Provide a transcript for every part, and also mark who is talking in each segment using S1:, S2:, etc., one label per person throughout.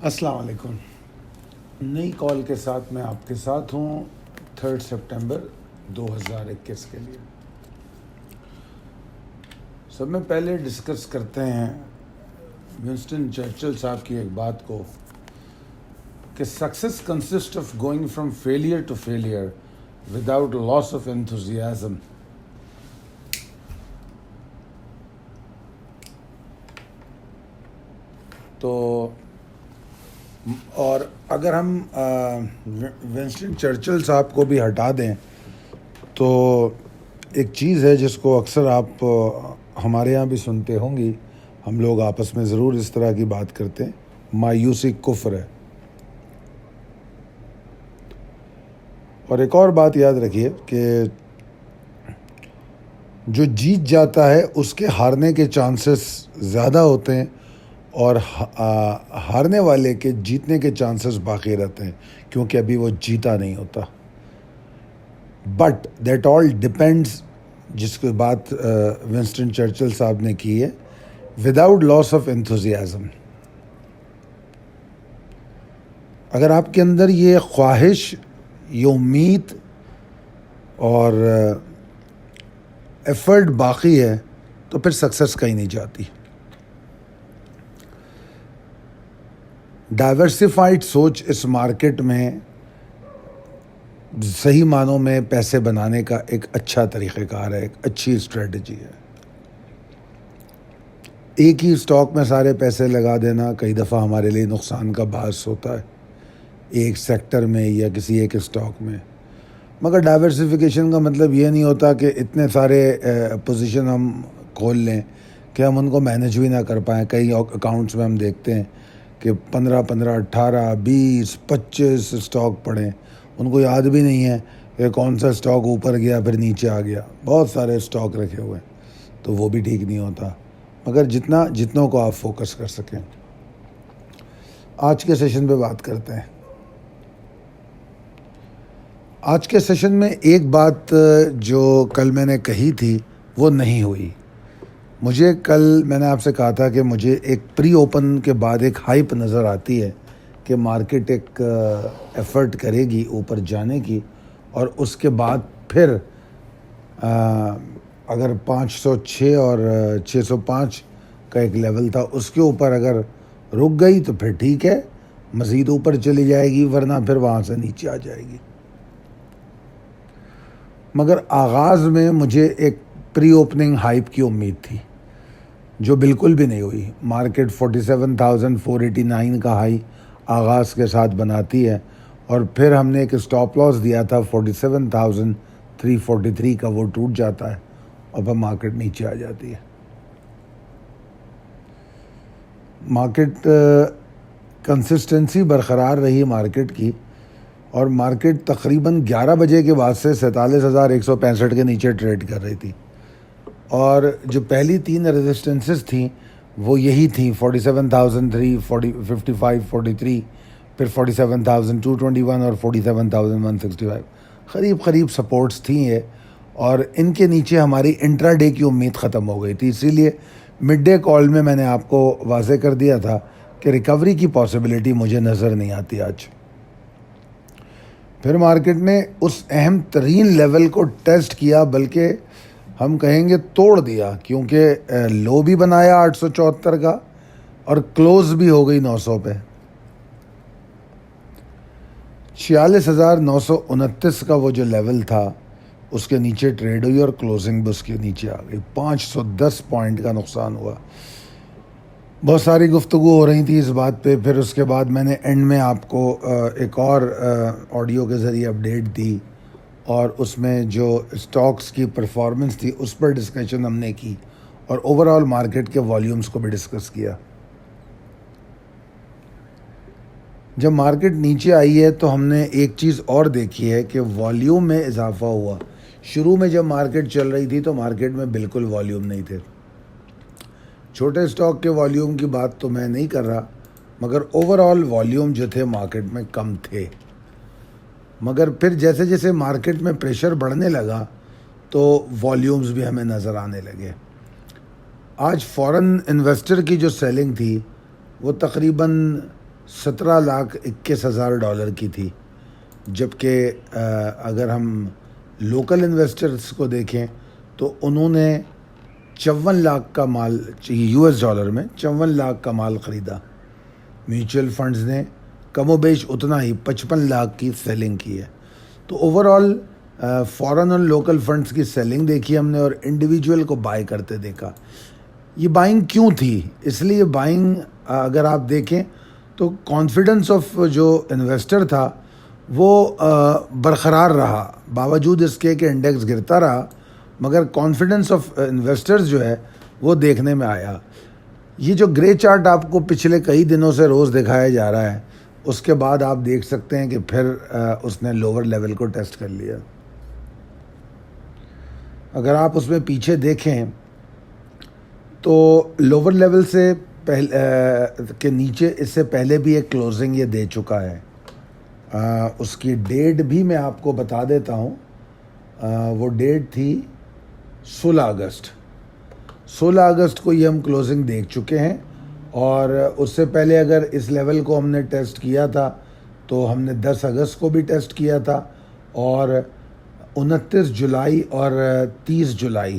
S1: السلام علیکم. نئی کال کے ساتھ میں آپ کے ساتھ ہوں 3 سپٹمبر 2021 کے لیے. سب میں پہلے ڈسکس کرتے ہیں ونسٹن چرچل صاحب کی ایک بات کو کہ success consist of going from failure to failure without loss of enthusiasm. تو اور اگر ہم ونسٹن چرچل صاحب کو بھی ہٹا دیں تو ایک چیز ہے جس کو اکثر آپ ہمارے یہاں بھی سنتے ہوں گی، ہم لوگ آپس میں ضرور اس طرح کی بات کرتے ہیں، مایوسی کفر ہے. اور ایک اور بات یاد رکھیے کہ جو جیت جاتا ہے اس کے ہارنے کے چانسز زیادہ ہوتے ہیں اور ہارنے والے کے جیتنے کے چانسز باقی رہتے ہیں کیونکہ ابھی وہ جیتا نہیں ہوتا. بٹ دیٹ آل ڈپینڈس، جس کی بات ونسٹن چرچل صاحب نے کی ہے، وداؤٹ لاس آف انتھوزیازم. اگر آپ کے اندر یہ خواہش، یہ امید اور ایفرٹ باقی ہے تو پھر سکسیس کہیں نہیں جاتی. ڈائیورسفائڈ سوچ اس مارکیٹ میں صحیح معنوں میں پیسے بنانے کا ایک اچھا طریقہ کار ہے، ایک اچھی اسٹریٹجی ہے. ایک ہی اسٹاک میں سارے پیسے لگا دینا کئی دفعہ ہمارے لیے نقصان کا باعث ہوتا ہے، ایک سیکٹر میں یا کسی ایک اسٹاک میں. مگر ڈائیورسفیکیشن کا مطلب یہ نہیں ہوتا کہ اتنے سارے پوزیشن ہم کھول لیں کہ ہم ان کو مینیج بھی نہ کر پائیں. کئی اکاؤنٹس میں ہم دیکھتے ہیں کہ 15 18 20 25 اسٹاک پڑے، ان کو یاد بھی نہیں ہے کہ کون سا اسٹاک اوپر گیا پھر نیچے آ گیا. بہت سارے اسٹاک رکھے ہوئے ہیں، تو وہ بھی ٹھیک نہیں ہوتا. مگر جتنوں کو آپ فوکس کر سکیں. آج کے سیشن پہ بات کرتے ہیں. آج کے سیشن میں ایک بات جو کل میں نے کہی تھی وہ نہیں ہوئی. مجھے کل میں نے آپ سے کہا تھا کہ مجھے ایک پری اوپن کے بعد ایک ہائپ نظر آتی ہے کہ مارکیٹ ایک ایفرٹ کرے گی اوپر جانے کی، اور اس کے بعد پھر اگر 506 اور 605 کا ایک لیول تھا اس کے اوپر اگر رک گئی تو پھر ٹھیک ہے، مزید اوپر چلی جائے گی، ورنہ پھر وہاں سے نیچے آ جائے گی. مگر آغاز میں مجھے ایک پری اوپننگ ہائپ کی امید تھی جو بالکل بھی نہیں ہوئی. مارکیٹ 47,489 کا ہائی آغاز کے ساتھ بناتی ہے، اور پھر ہم نے ایک اسٹاپ لاس دیا تھا 47,343 کا، وہ ٹوٹ جاتا ہے اور پھر مارکیٹ نیچے آ جاتی ہے. مارکیٹ کنسسٹنسی برقرار رہی مارکیٹ کی، اور مارکیٹ تقریباً 11 بجے کے بعد سے 47,165 کے نیچے ٹریڈ کر رہی تھی. اور جو پہلی 3 ریزسٹنسز تھیں وہ یہی تھیں، 47,355 43، پھر 47,221 اور 47,165 قریب سپورٹس تھیں یہ. اور ان کے نیچے ہماری انٹرا ڈے کی امید ختم ہو گئی تھی. اسی لیے مڈ ڈے کال میں میں نے آپ کو واضح کر دیا تھا کہ ریکوری کی پاسبلٹی مجھے نظر نہیں آتی آج. پھر مارکیٹ نے اس اہم ترین لیول کو ٹیسٹ کیا، بلکہ ہم کہیں گے توڑ دیا، کیونکہ لو بھی بنایا 874 کا اور کلوز بھی ہو گئی 900 پہ. 46,929 کا وہ جو لیول تھا اس کے نیچے ٹریڈ ہوئی اور کلوزنگ بھی اس کے نیچے آ گئی. 510 پوائنٹ کا نقصان ہوا. بہت ساری گفتگو ہو رہی تھی اس بات پہ. پھر اس کے بعد میں نے اینڈ میں آپ کو ایک اور آڈیو کے ذریعے اپڈیٹ دی، اور اس میں جو اسٹاکس کی پرفارمنس تھی اس پر ڈسکشن ہم نے کی، اور اوور آل مارکیٹ کے والیومز کو بھی ڈسکس کیا. جب مارکیٹ نیچے آئی ہے تو ہم نے ایک چیز اور دیکھی ہے کہ والیوم میں اضافہ ہوا. شروع میں جب مارکیٹ چل رہی تھی تو مارکیٹ میں بالکل والیوم نہیں تھے. چھوٹے اسٹاک کے والیوم کی بات تو میں نہیں کر رہا، مگر اوور آل والیوم جو تھے مارکیٹ میں کم تھے. مگر پھر جیسے جیسے مارکیٹ میں پریشر بڑھنے لگا تو والیومز بھی ہمیں نظر آنے لگے. آج فورن انویسٹر کی جو سیلنگ تھی وہ تقریباً $17,21,000 کی تھی، جبکہ اگر ہم لوکل انویسٹرز کو دیکھیں تو انہوں نے 54 لاکھ کا مال $54 میں 54 لاکھ کا مال خریدا. میوچل فنڈز نے کم و بیش اتنا ہی 55 لاکھ کی سیلنگ کی ہے. تو اوور آل فورن اور لوکل فنڈز کی سیلنگ دیکھی ہم نے اور انڈیویجول کو بائی کرتے دیکھا. یہ بائنگ کیوں تھی؟ اس لیے بائنگ اگر آپ دیکھیں تو کانفیڈنس آف جو انویسٹر تھا وہ برقرار رہا، باوجود اس کے کہ انڈیکس گرتا رہا، مگر کانفیڈنس آف انویسٹرز جو ہے وہ دیکھنے میں آیا. یہ جو گرے چارٹ آپ کو پچھلے کئی دنوں سے روز دکھایا جا رہا ہے، اس کے بعد آپ دیکھ سکتے ہیں کہ پھر اس نے لوور لیول کو ٹیسٹ کر لیا. اگر آپ اس میں پیچھے دیکھیں تو لوور لیول سے کے نیچے اس سے پہلے بھی ایک کلوزنگ یہ دے چکا ہے. اس کی ڈیٹ بھی میں آپ کو بتا دیتا ہوں. وہ ڈیٹ تھی 16 اگست. 16 اگست کو یہ ہم کلوزنگ دیکھ چکے ہیں، اور اس سے پہلے اگر اس لیول کو ہم نے ٹیسٹ کیا تھا تو ہم نے 10 اگست کو بھی ٹیسٹ کیا تھا، اور 29 جولائی اور 30 جولائی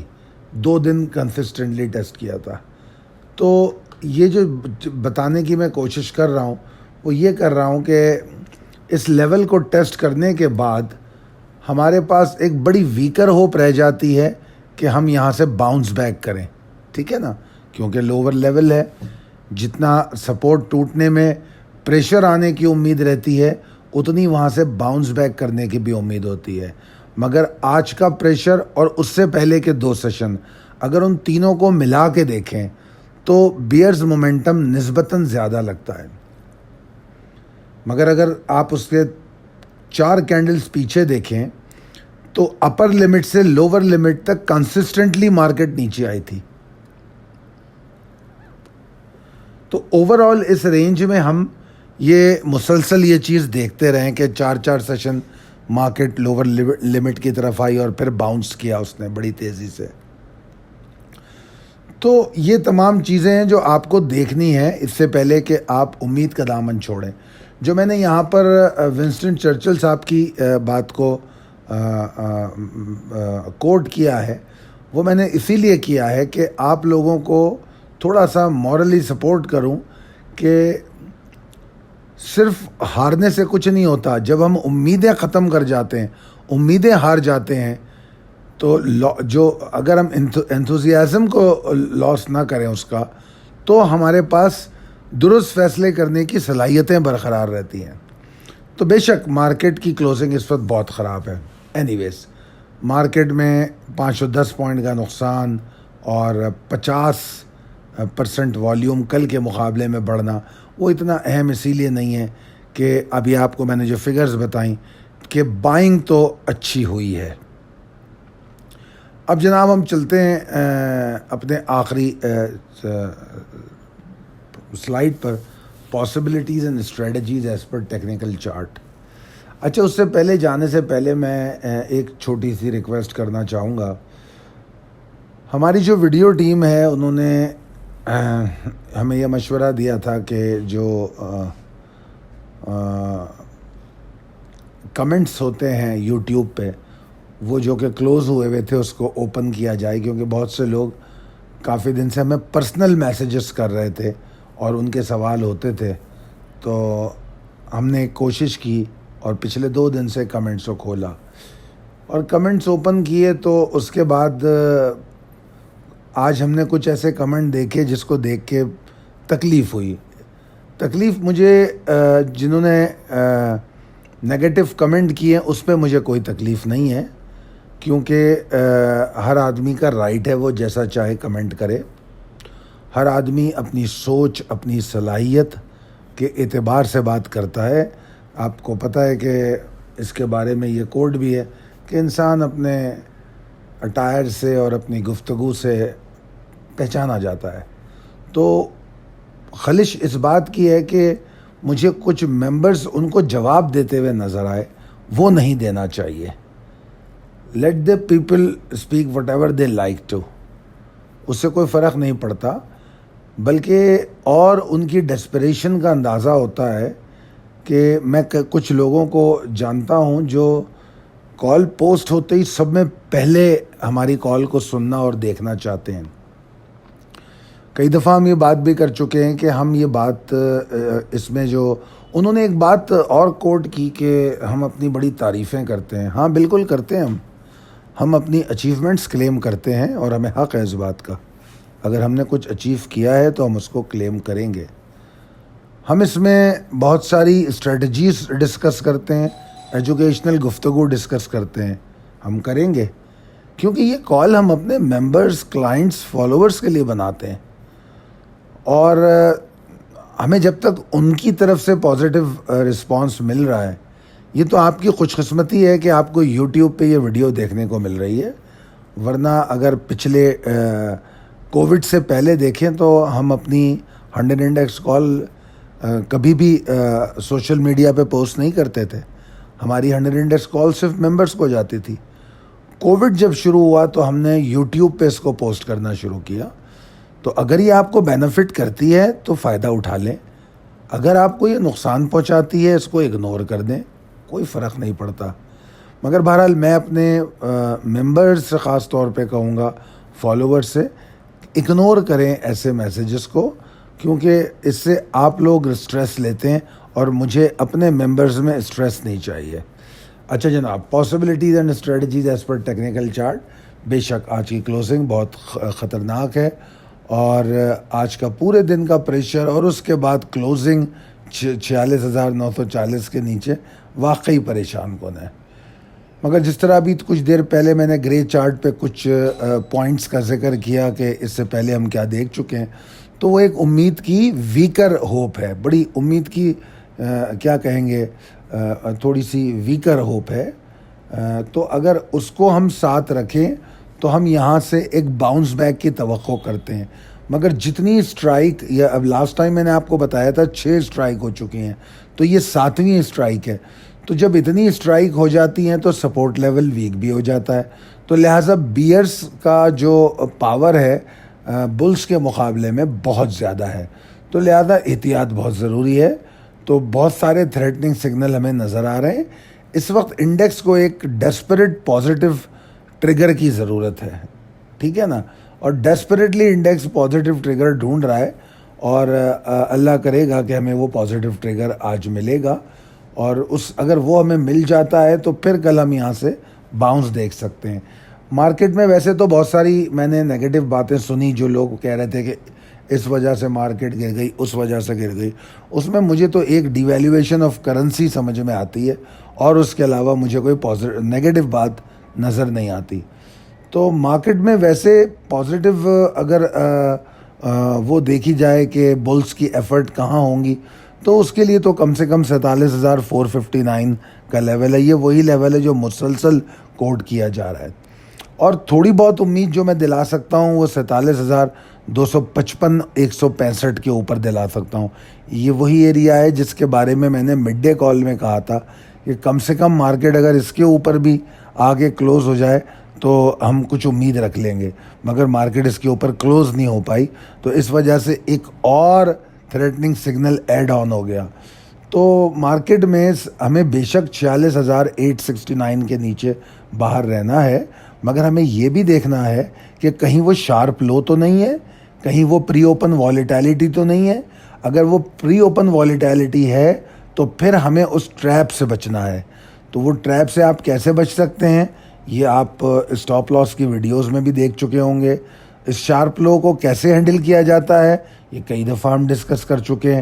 S1: 2 دن کنسسٹنٹلی ٹیسٹ کیا تھا. تو یہ جو بتانے کی میں کوشش کر رہا ہوں وہ یہ کر رہا ہوں کہ اس لیول کو ٹیسٹ کرنے کے بعد ہمارے پاس ایک بڑی ویکر ہوپ رہ جاتی ہے کہ ہم یہاں سے باؤنس بیک کریں. ٹھیک ہے نا، کیونکہ لوور لیول ہے، جتنا سپورٹ ٹوٹنے میں پریشر آنے کی امید رہتی ہے اتنی وہاں سے باؤنس بیک کرنے کی بھی امید ہوتی ہے. مگر آج کا پریشر اور اس سے پہلے کے 2 سیشن اگر ان تینوں کو ملا کے دیکھیں تو بیئرز مومنٹم نسبتاً زیادہ لگتا ہے. مگر اگر آپ اس کے 4 کینڈلز پیچھے دیکھیں تو اپر لمٹ سے لوور لمٹ تک کنسسٹنٹلی مارکیٹ نیچے آئی تھی. تو اوور آل اس رینج میں ہم یہ مسلسل یہ چیز دیکھتے رہیں کہ 4 سیشن مارکیٹ لوور لمٹ کی طرف آئی اور پھر باؤنس کیا اس نے بڑی تیزی سے. تو یہ تمام چیزیں ہیں جو آپ کو دیکھنی ہیں اس سے پہلے کہ آپ امید کا دامن چھوڑیں. جو میں نے یہاں پر ونسٹن چرچل صاحب کی بات کو کوٹ کیا ہے، وہ میں نے اسی لیے کیا ہے کہ آپ لوگوں کو تھوڑا سا مورلی سپورٹ کروں کہ صرف ہارنے سے کچھ نہیں ہوتا. جب ہم امیدیں ختم کر جاتے ہیں، امیدیں ہار جاتے ہیں، تو جو اگر ہم انتھوزیازم کو لاس نہ کریں اس کا، تو ہمارے پاس درست فیصلے کرنے کی صلاحیتیں برقرار رہتی ہیں. تو بے شک مارکیٹ کی کلوزنگ اس وقت بہت خراب ہے. اینی ویز مارکیٹ میں 510 پوائنٹ کا نقصان اور 50% والیوم کل کے مقابلے میں بڑھنا وہ اتنا اہم اسی لیے نہیں ہے کہ ابھی آپ کو میں نے جو فگرز بتائیں کہ بائنگ تو اچھی ہوئی ہے. اب جناب ہم چلتے ہیں اپنے آخری slide per, possibilities and strategies as per technical chart. اچھا، اس سے پہلے جانے سے پہلے میں ایک چھوٹی سی ریکویسٹ کرنا چاہوں گا. ہماری جو ویڈیو ٹیم ہے انہوں نے ہمیں یہ مشورہ دیا تھا کہ جو کمنٹس ہوتے ہیں یوٹیوب پہ وہ جو کہ کلوز ہوئے تھے اس کو اوپن کیا جائے، کیونکہ بہت سے لوگ کافی دن سے ہمیں پرسنل میسیجز کر رہے تھے اور ان کے سوال ہوتے تھے. تو ہم نے کوشش کی اور پچھلے 2 دن سے کمنٹس کو کھولا اور کمنٹس اوپن کیے. تو اس کے بعد آج ہم نے کچھ ایسے کمنٹ دیکھے جس کو دیکھ کے تکلیف ہوئی. تکلیف مجھے جنہوں نے نگیٹو کمنٹ کیے ہیں اس پہ مجھے کوئی تکلیف نہیں ہے، کیونکہ ہر آدمی کا رائٹ ہے وہ جیسا چاہے کمنٹ کرے. ہر آدمی اپنی سوچ، اپنی صلاحیت کے اعتبار سے بات کرتا ہے. آپ کو پتہ ہے کہ اس کے بارے میں یہ کوڈ بھی ہے کہ انسان اپنے اٹائر سے اور اپنی گفتگو سے پہچانا جاتا ہے. تو خلش اس بات کی ہے کہ مجھے کچھ ممبرز ان کو جواب دیتے ہوئے نظر آئے، وہ نہیں دینا چاہیے. Let the people speak whatever they like to. اس سے کوئی فرق نہیں پڑتا. بلکہ اور ان کی ڈیسپریشن کا اندازہ ہوتا ہے کہ میں کچھ لوگوں کو جانتا ہوں جو کال پوسٹ ہوتے ہی سب میں پہلے ہماری کال کو سننا اور دیکھنا چاہتے ہیں. کئی دفعہ ہم یہ بات بھی کر چکے ہیں کہ ہم یہ بات اس میں جو انہوں نے ایک بات اور کوٹ کی کہ ہم اپنی بڑی تعریفیں کرتے ہیں. ہاں بالکل کرتے ہیں ہم اپنی اچیومنٹس کلیم کرتے ہیں اور ہمیں حق ہے اس بات کا. اگر ہم نے کچھ اچیو کیا ہے تو ہم اس کو کلیم کریں گے. ہم اس میں بہت ساری اسٹریٹجیز ڈسکس کرتے ہیں, ایجوکیشنل گفتگو ڈسکس کرتے ہیں, ہم کریں گے کیونکہ یہ کال ہم اپنے ممبرز, کلائنٹس, فالوورز کے لیے بناتے ہیں. اور ہمیں جب تک ان کی طرف سے پازیٹیو رسپانس مل رہا ہے, یہ تو آپ کی خوش قسمتی ہے کہ آپ کو یوٹیوب پہ یہ ویڈیو دیکھنے کو مل رہی ہے. ورنہ اگر پچھلے کووڈ سے پہلے دیکھیں تو ہم اپنی 100 انڈیکس کال کبھی بھی سوشل میڈیا پہ پوسٹ نہیں کرتے تھے. ہماری 100 انڈیکس کال صرف ممبرس کو جاتی تھی. کووڈ جب شروع ہوا تو ہم نے یوٹیوب پہ اس کو پوسٹ کرنا شروع کیا. تو اگر یہ آپ کو بینیفٹ کرتی ہے تو فائدہ اٹھا لیں, اگر آپ کو یہ نقصان پہنچاتی ہے اس کو اگنور کر دیں, کوئی فرق نہیں پڑتا. مگر بہرحال میں اپنے ممبرز سے خاص طور پہ کہوں گا, فالوور سے, اگنور کریں ایسے میسیجز کو, کیونکہ اس سے آپ لوگ اسٹریس لیتے ہیں اور مجھے اپنے ممبرز میں اسٹریس نہیں چاہیے. اچھا جناب, possibilities and strategies as per technical chart. بے شک آج کی کلوزنگ بہت خطرناک ہے اور آج کا پورے دن کا پریشر اور اس کے بعد کلوزنگ 46,940 کے نیچے واقعی پریشان کن ہے. مگر جس طرح ابھی کچھ دیر پہلے میں نے گرے چارٹ پہ کچھ پوائنٹس کا ذکر کیا کہ اس سے پہلے ہم کیا دیکھ چکے ہیں, تو وہ ایک امید کی ویکر ہوپ ہے, بڑی امید کی کیا کہیں گے, تھوڑی سی ویکر ہوپ ہے. تو اگر اس کو ہم ساتھ رکھیں تو ہم یہاں سے ایک باؤنس بیک کی توقع کرتے ہیں. مگر جتنی اسٹرائک, یا اب لاسٹ ٹائم میں نے آپ کو بتایا تھا 6 اسٹرائک ہو چکی ہیں, تو یہ 7ویں اسٹرائک ہے. تو جب اتنی اسٹرائک ہو جاتی ہیں تو سپورٹ لیول ویک بھی ہو جاتا ہے. تو لہٰذا بیئرس کا جو پاور ہے بلز کے مقابلے میں بہت زیادہ ہے, تو لہذا احتیاط بہت ضروری ہے. تو بہت سارے تھریٹننگ سگنل ہمیں نظر آ رہے ہیں. اس وقت انڈیکس کو ایک ڈیسپریٹ پازیٹیو ٹریگر کی ضرورت ہے, ٹھیک ہے نا, اور ڈیسپریٹلی انڈیکس پازیٹیو ٹریگر ڈھونڈ رہا ہے اور اللہ کرے گا کہ ہمیں وہ پازیٹیو ٹریگر آج ملے گا. اور اگر وہ ہمیں مل جاتا ہے تو پھر کل ہم یہاں سے باؤنس دیکھ سکتے ہیں. مارکیٹ میں ویسے تو بہت ساری میں نے نیگیٹو باتیں سنی, جو لوگ کہہ رہے تھے کہ اس وجہ سے مارکیٹ گر گئی, اس وجہ سے گر گئی. اس میں مجھے تو ایک ڈیویلیویشن آف کرنسی سمجھ میں آتی ہے اور اس کے علاوہ مجھے کوئی نیگیٹو بات نظر نہیں آتی. تو مارکیٹ میں ویسے پازیٹیو اگر وہ دیکھی جائے کہ بلز کی ایفرٹ کہاں ہوں گی, تو اس کے لیے تو کم سے کم 47,459 کا لیول ہے. یہ وہی لیول ہے جو مسلسل کوٹ کیا جا رہا ہے. اور تھوڑی بہت امید جو میں دلا سکتا ہوں وہ 47,255 165 کے اوپر دلا سکتا ہوں. یہ وہی ایریا ہے جس کے بارے میں نے مڈ ڈے کال میں کہا تھا کہ کم سے کم مارکیٹ اگر اس کے اوپر بھی آگے کلوز ہو جائے تو ہم کچھ امید رکھ لیں گے. مگر مارکیٹ اس کے اوپر کلوز نہیں ہو پائی, تو اس وجہ سے ایک اور تھریٹننگ سگنل ایڈ آن ہو گیا. تو مارکیٹ میں ہمیں بے شک 46,869 کے نیچے باہر رہنا ہے, مگر ہمیں یہ بھی دیکھنا ہے کہ کہیں وہ شارپ لو تو نہیں ہے, کہیں وہ پری اوپن والیٹیلٹی تو نہیں ہے. اگر وہ پری اوپن والیٹیلٹی ہے تو پھر ہمیں اس ٹریپ سے بچنا ہے. تو وہ ٹریپ سے آپ کیسے بچ سکتے ہیں, یہ آپ اسٹاپ لاس کی ویڈیوز میں بھی دیکھ چکے ہوں گے. اس شارپ لو کو کیسے ہینڈل کیا جاتا ہے یہ کئی دفعہ ہم ڈسکس کر چکے ہیں.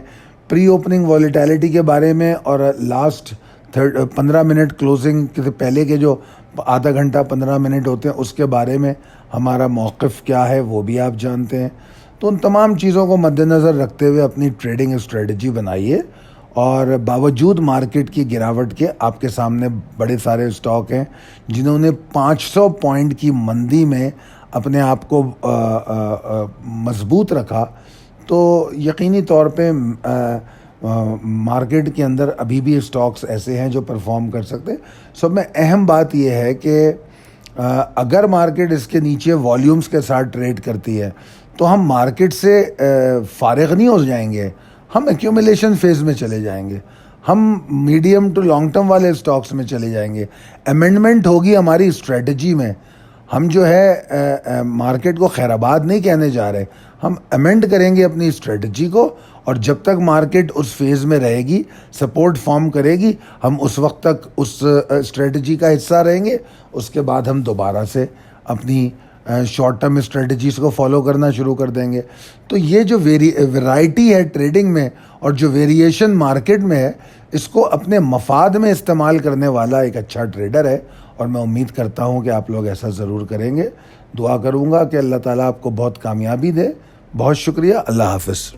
S1: پری اوپننگ والیٹیلٹی کے بارے میں اور لاسٹ 15 منٹ کلوزنگ کے پہلے کے جو آدھا گھنٹہ 15 منٹ ہوتے ہیں اس کے بارے میں ہمارا موقف کیا ہے وہ بھی آپ جانتے ہیں. تو ان تمام چیزوں کو مد نظر رکھتے ہوئے اپنی ٹریڈنگ اسٹریٹجی بنائیے. اور باوجود مارکیٹ کی گراوٹ کے آپ کے سامنے بڑے سارے اسٹاک ہیں جنہوں نے 500 پوائنٹ کی مندی میں اپنے آپ کو مضبوط رکھا. تو یقینی طور پہ مارکیٹ کے اندر ابھی بھی اسٹاکس ایسے ہیں جو پرفارم کر سکتے. سب میں اہم بات یہ ہے کہ اگر مارکیٹ اس کے نیچے والیومز کے ساتھ ٹریڈ کرتی ہے تو ہم مارکیٹ سے فارغ نہیں ہو جائیں گے, ہم ایکیومولیشن فیز میں چلے جائیں گے, ہم میڈیم ٹو لانگ ٹرم والے اسٹاکس میں چلے جائیں گے. امینڈمنٹ ہوگی ہماری اسٹریٹجی میں. ہم جو ہے مارکیٹ کو خیر آباد نہیں کہنے جا رہے, ہم امینڈ کریں گے اپنی اسٹریٹجی کو, اور جب تک مارکیٹ اس فیز میں رہے گی, سپورٹ فارم کرے گی, ہم اس وقت تک اس اسٹریٹجی کا حصہ رہیں گے. اس کے بعد ہم دوبارہ سے اپنی شارٹ ٹرم اسٹریٹجیز کو فالو کرنا شروع کر دیں گے. تو یہ جو ویرائٹی ہے ٹریڈنگ میں اور جو ویریشن مارکیٹ میں ہے, اس کو اپنے مفاد میں استعمال کرنے والا ایک اچھا ٹریڈر ہے, اور میں امید کرتا ہوں کہ آپ لوگ ایسا ضرور کریں گے. دعا کروں گا کہ اللہ تعالیٰ آپ کو بہت کامیابی دے. بہت شکریہ. اللہ حافظ.